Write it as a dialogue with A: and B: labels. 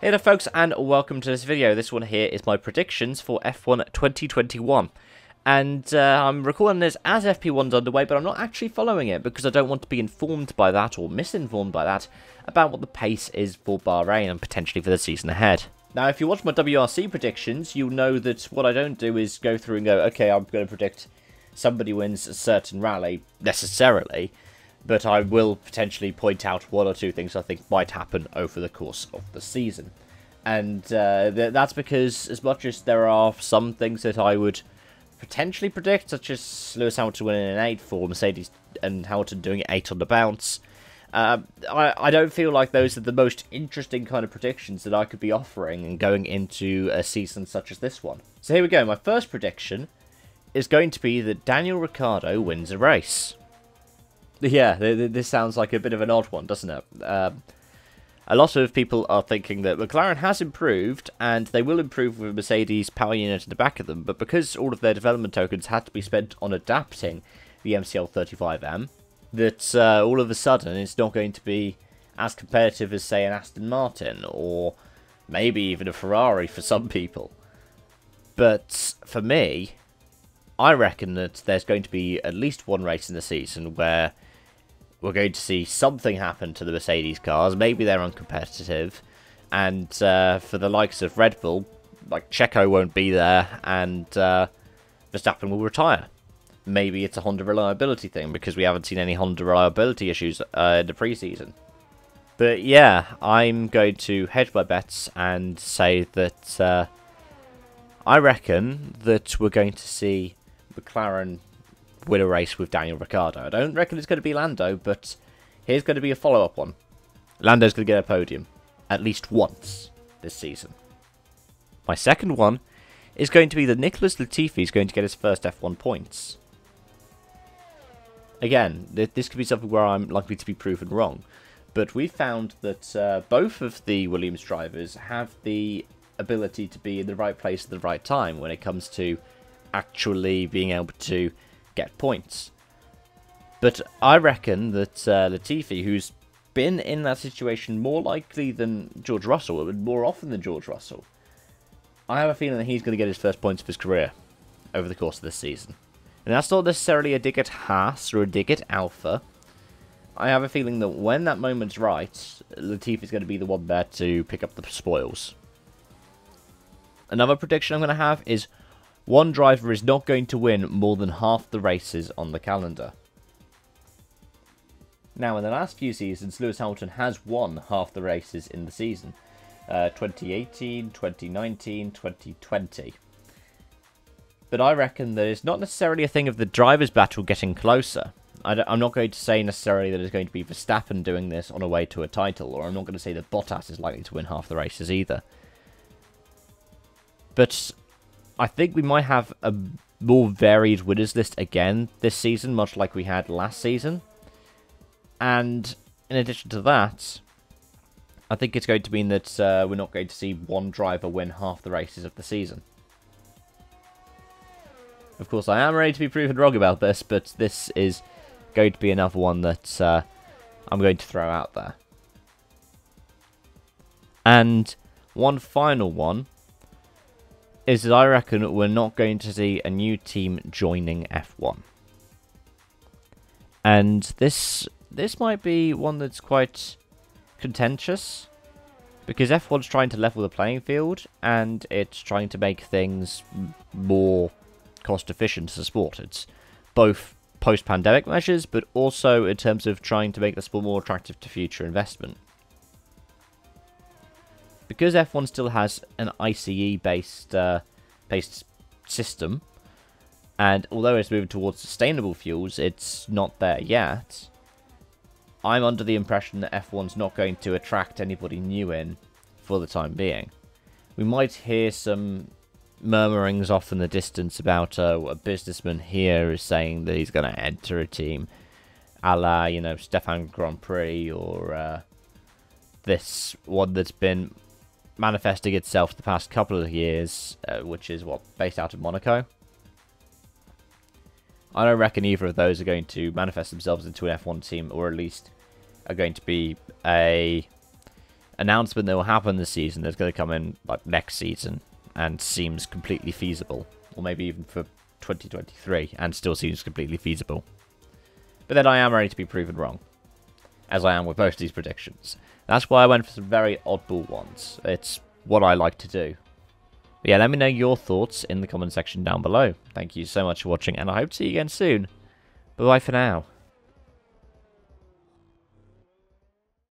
A: Hey there folks, and welcome to this video. This one here is my predictions for F1 2021. And I'm recording this as FP1's underway, but I'm not actually following it because I don't want to be informed by that or misinformed by that about what the pace is for Bahrain and potentially for the season ahead. Now, if you watch my WRC predictions, you'll know that what I don't do is go through and go, okay, I'm going to predict somebody wins a certain rally, necessarily, but I will potentially point out one or two things I think might happen over the course of the season. And that's because as much as there are some things that I would potentially predict, such as Lewis Hamilton winning an 8 for Mercedes and Hamilton doing 8 on the bounce, I don't feel like those are the most interesting kind of predictions that I could be offering and going into a season such as this one. So here we go. My first prediction is going to be that Daniel Ricciardo wins a race. Yeah, this sounds like a bit of an odd one, doesn't it? A lot of people are thinking that McLaren has improved, and they will improve with Mercedes power unit at the back of them, but because all of their development tokens had to be spent on adapting the MCL35M, that all of a sudden it's not going to be as competitive as, say, an Aston Martin, or maybe even a Ferrari for some people. But for me, I reckon that there's going to be at least one race in the season where we're going to see something happen to the Mercedes cars. Maybe they're uncompetitive. And for the likes of Red Bull, like Checo won't be there and Verstappen will retire. Maybe it's a Honda reliability thing because we haven't seen any Honda reliability issues in the preseason. But yeah, I'm going to hedge my bets and say that I reckon that we're going to see McLaren win a race with Daniel Ricciardo. I don't reckon it's going to be Lando, but here's going to be a follow-up one. Lando's going to get a podium at least once this season. My second one is going to be that Nicholas Latifi is going to get his first F1 points. Again, this could be something where I'm likely to be proven wrong, but we found that both of the Williams drivers have the ability to be in the right place at the right time when it comes to actually being able to get points. But I reckon that Latifi, who's been in that situation more likely than George Russell, more often than George Russell, I have a feeling that he's going to get his first points of his career over the course of this season. And that's not necessarily a dig at Haas or a dig at Alpha. I have a feeling that when that moment's right, Latifi's going to be the one there to pick up the spoils. Another prediction I'm going to have is one driver is not going to win more than half the races on the calendar. Now, in the last few seasons, Lewis Hamilton has won half the races in the season. 2018, 2019, 2020. But I reckon that it's not necessarily a thing of the drivers' battle getting closer. I'm not going to say necessarily that it's going to be Verstappen doing this on a way to a title, or I'm not going to say that Bottas is likely to win half the races either. But I think we might have a more varied winners list again this season, much like we had last season. And in addition to that, I think it's going to mean that we're not going to see one driver win half the races of the season. Of course, I am ready to be proven wrong about this, but this is going to be another one that I'm going to throw out there. And one final one is that I reckon we're not going to see a new team joining F1. And this might be one that's quite contentious, because F1's trying to level the playing field, and it's trying to make things more cost-efficient as a sport. It's both post-pandemic measures, but also in terms of trying to make the sport more attractive to future investment. Because F1 still has an ICE-based system, and although it's moving towards sustainable fuels, it's not there yet, I'm under the impression that F1's not going to attract anybody new in for the time being. We might hear some murmurings off in the distance about a businessman here is saying that he's going to enter a team a la, you know, Stefan Grand Prix, or this one that's been manifesting itself the past couple of years, which is, based out of Monaco. I don't reckon either of those are going to manifest themselves into an F1 team, or at least are going to be an announcement that will happen this season that's going to come in like next season and seems completely feasible, or maybe even for 2023 and still seems completely feasible. But then I am ready to be proven wrong, as I am with most of these predictions. That's why I went for some very oddball ones. It's what I like to do. But yeah, let me know your thoughts in the comment section down below. Thank you so much for watching, and I hope to see you again soon. Bye-bye for now.